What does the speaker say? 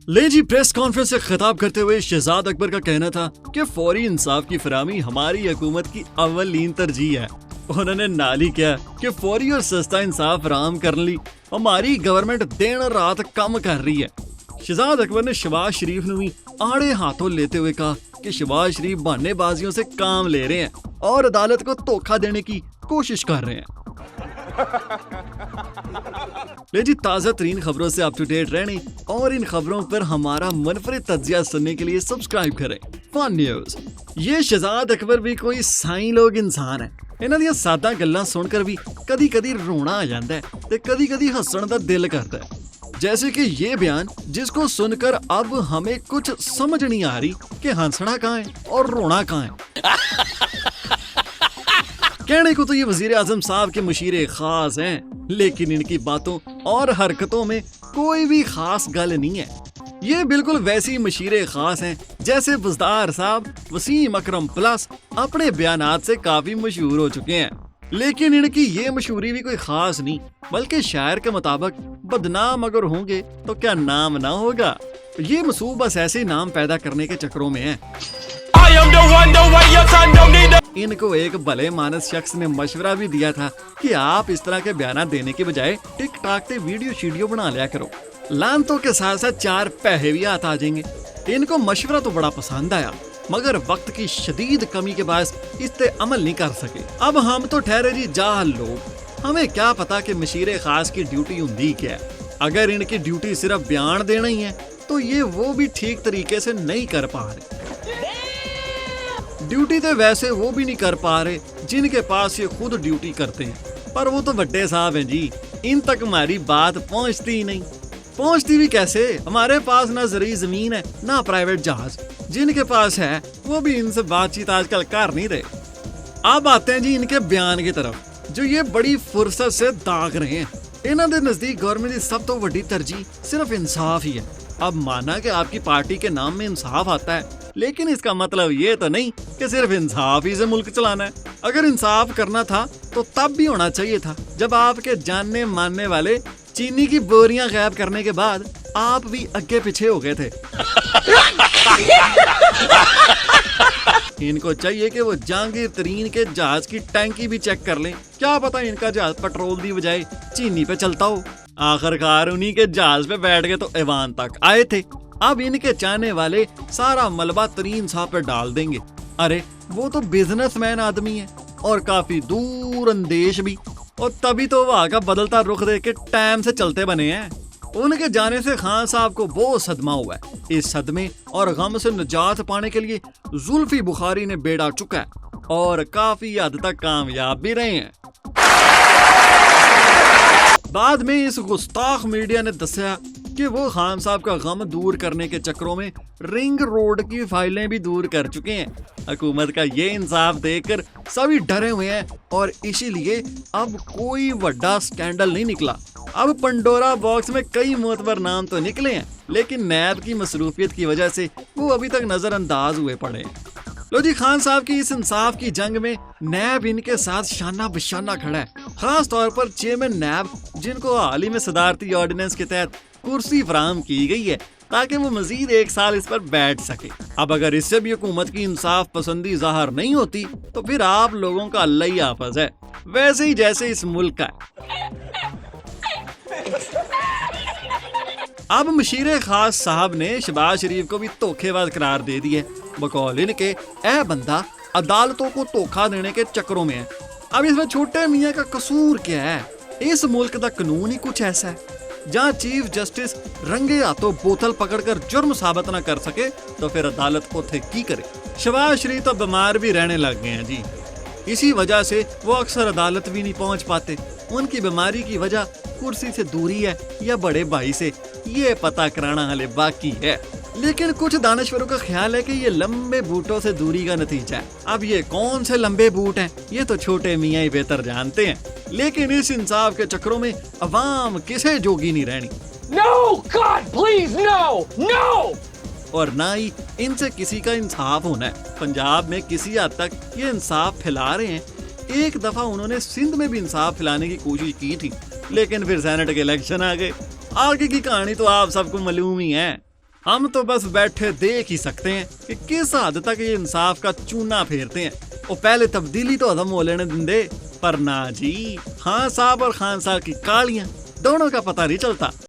ले जी, press conference से खिताब करते हुए शहजाद अकबर का कहना था कि फौरी इंसाफ की फराहमी हमारी हुकूमत की अव्वलीन तरजीह है। उन्होंने नाली किया कि फौरी और सस्ता इंसाफ फराहम कर ली हमारी गवर्नमेंट दिन और रात कम कर रही है। शहजाद अकबर ने शहबाज शरीफ ने भी आड़े हाथों लेते हुए कहा कि शहबाज शरीफ बहानेबाजियों से काम ले रहे हैं और अदालत को धोखा देने की कोशिश कर रहे हैं। ले जी, ताज़ा तरीन खबरों से अप टू डेट रहने और इन खबरों पर हमारा मुनफरिद तज्जिया सुनने के लिए सब्सक्राइब करें फन न्यूज। ये शहजाद अकबर भी कोई साईं लोग इंसान है। इन्हां ਦੀਆਂ ਸਾਦਾ ਗੱਲਾਂ सुनकर भी कदी कदी रोना आ जाता है ते कदी कदी हंसण दा दिल करता है। जैसे कि ये बयान जिसको सुनकर अब हमें कुछ समझ नहीं आ रही कि हंसना कहाँ है और रोना कहाँ है। कहने को तो ये वजीर आजम साहब के मुशीरे खास हैं, लेकिन इनकी बातों और हरकतों में कोई भी खास गल नहीं है। ये बिल्कुल वैसी मुशीरे खास हैं जैसे बुज़दार साहब वसीम अकरम प्लस अपने बयानात से काफी मशहूर हो चुके हैं। लेकिन इनकी ये मशहूरी भी कोई खास नहीं, बल्कि शायर के मुताबिक बदनाम अगर होंगे तो क्या नाम ना होगा। ये मसूब बस ऐसे नाम पैदा करने के चक्करों में है। इनको एक भले मानस शख्स ने मशवरा भी दिया था कि आप इस तरह के बयान देने के बजाय टिक टाक पे वीडियो शीडियो बना लिया करो, लानतों के साथ साथ 4 पैसे भी हाथ आ जाएंगे। इनको मशवरा तो बड़ा पसंद आया, मगर वक्त की शदीद कमी के बायस इस पे अमल नहीं कर सके। अब हम तो ठहरे जी जाहल लोग, हमें क्या पता कि मशीरे खास की ड्यूटी हुंदी क्या है। अगर इनकी ड्यूटी सिर्फ बयान देना ही है तो ये वो भी ठीक तरीके से नहीं कर पा रहे। ड्यूटी तो वैसे वो भी नहीं कर पा रहे जिनके पास ये खुद ड्यूटी करते हैं, पर वो तो बड्डे साहब हैं जी, इन तक हमारी बात पहुंचती ही नहीं। पहुंचती भी कैसे, हमारे पास ना ज़रूरी ज़मीन है ना प्राइवेट जहाज, जिनके पास है वो भी इनसे बातचीत आजकल कर नहीं रहे। अब आते हैं जी इनके बयान की तरफ, जो ये बड़ी फुर्सत से दाग रहे हैं। इन्हां दे नजदीक गवर्नमेंट की सब तो बड़ी तरजीह सिर्फ इंसाफ ही है। अब माना कि आपकी पार्टी के नाम में इंसाफ आता है, लेकिन इसका मतलब ये तो नहीं कि सिर्फ इंसाफ ही से मुल्क चलाना है। अगर इंसाफ करना था तो तब भी होना चाहिए था जब आपके जानने मानने वाले चीनी की बोरियां गायब करने के बाद आप भी आगे पीछे हो गए थे। इनको चाहिए कि वो जहांगीर तरीन के जहाज की टैंकी भी चेक कर लें, क्या पता इनका जहाज पेट्रोल की बजाय चीनी पे चलता हो। आखिरकार उन्हीं के जहाज पे बैठ के तो ऐवान तक आए थे। अब इनके चाहने वाले सारा मलबा तरीन साहब पे डाल देंगे। अरे वो तो बिजनेसमैन आदमी है और काफी दूर अंदेश भी, और तभी तो वहाँ का बदलता रुख देख के टाइम से चलते बने हैं। उनके जाने से खान साहब को बहुत सदमा हुआ है। इस सदमे और गम से निजात पाने के लिए जुल्फी बुखारी ने बेड़ा चुका है और काफी हद तक कामयाब भी रहे हैं। बाद में इस गुस्ताख मीडिया ने दसिया कि वो खान साहब का गम दूर करने के चक्करों में रिंग रोड की फाइलें भी दूर कर चुके हैं। हुकूमत का ये इंसाफ देखकर सभी डरे हुए हैं और इसीलिए अब कोई बड़ा स्कैंडल नहीं निकला। अब पंडोरा बॉक्स में कई मोतबर नाम तो निकले हैं, लेकिन नैब की मसरूफियत की वजह से वो अभी तक नजरअंदाज हुए पड़े हैं। लो जी, खान साहब की इस इंसाफ की जंग में नैब इनके साथ शाना बशाना खड़ा है। खास तौर पर चेयरमैन नैब, जिनको हाल ही में सदारती ऑर्डिनेंस के तहत कुर्सी फराहम की गई है ताकि वो मजीद 1 साल इस पर बैठ सके। अब अगर इससे भी हुकूमत की इंसाफ पसंदी ज़ाहिर नहीं होती तो फिर आप लोगों का अल्लाह ही हाफ़िज़ है, वैसे ही जैसे इस मुल्क का। अब मशीरे खास साहब ने शहबाज शरीफ को भी धोखेबाज करार दे दिया। बकौल इनके ए बंदा अदालतों को धोखा देने के चक्करों में है। अब इसमें छोटे मियाँ का कसूर क्या है? इस मुल्क का कानून ही कुछ ऐसा है जहाँ चीफ जस्टिस रंगे हाथों बोतल पकड़कर जुर्म साबित न कर सके तो फिर अदालत ओथे की करे। शहबाज शरीफ तो बीमार भी रहने लग गए हैं जी, इसी वजह से वो अक्सर अदालत भी नहीं पहुंच पाते। उनकी बीमारी की वजह कुर्सी से दूरी है या बड़े भाई से, ये पता कराना हाले बाकी है। लेकिन कुछ दानश्वरों का ख्याल है कि ये लंबे बूटों से दूरी का नतीजा है। अब ये कौन से लंबे बूट हैं ये तो छोटे मियाँ ही बेहतर जानते हैं। लेकिन इस इंसाफ के चक्करों में अवाम किसे जोगी नहीं रहनी। No, God, please, no, no! और ना ही इनसे किसी का इंसाफ होना है। पंजाब में किसी हद तक ये इंसाफ फैला रहे हैं। एक दफा उन्होंने सिंध में भी इंसाफ फैलाने की कोशिश की थी, लेकिन फिर सेनेट के इलेक्शन आ गए। आगे की कहानी तो आप सबको मालूम ही है। ہم تو بس بیٹھے دیکھ ہی سکتے ہیں کہ کس حد تک یہ انصاف کا چونا پھیرتے ہیں. وہ پہلے تبدیلی تو عدم ہو لینے دیں دے, پر نہ جی, خان صاحب اور خان صاحب کی کالیاں دونوں کا پتہ نہیں چلتا.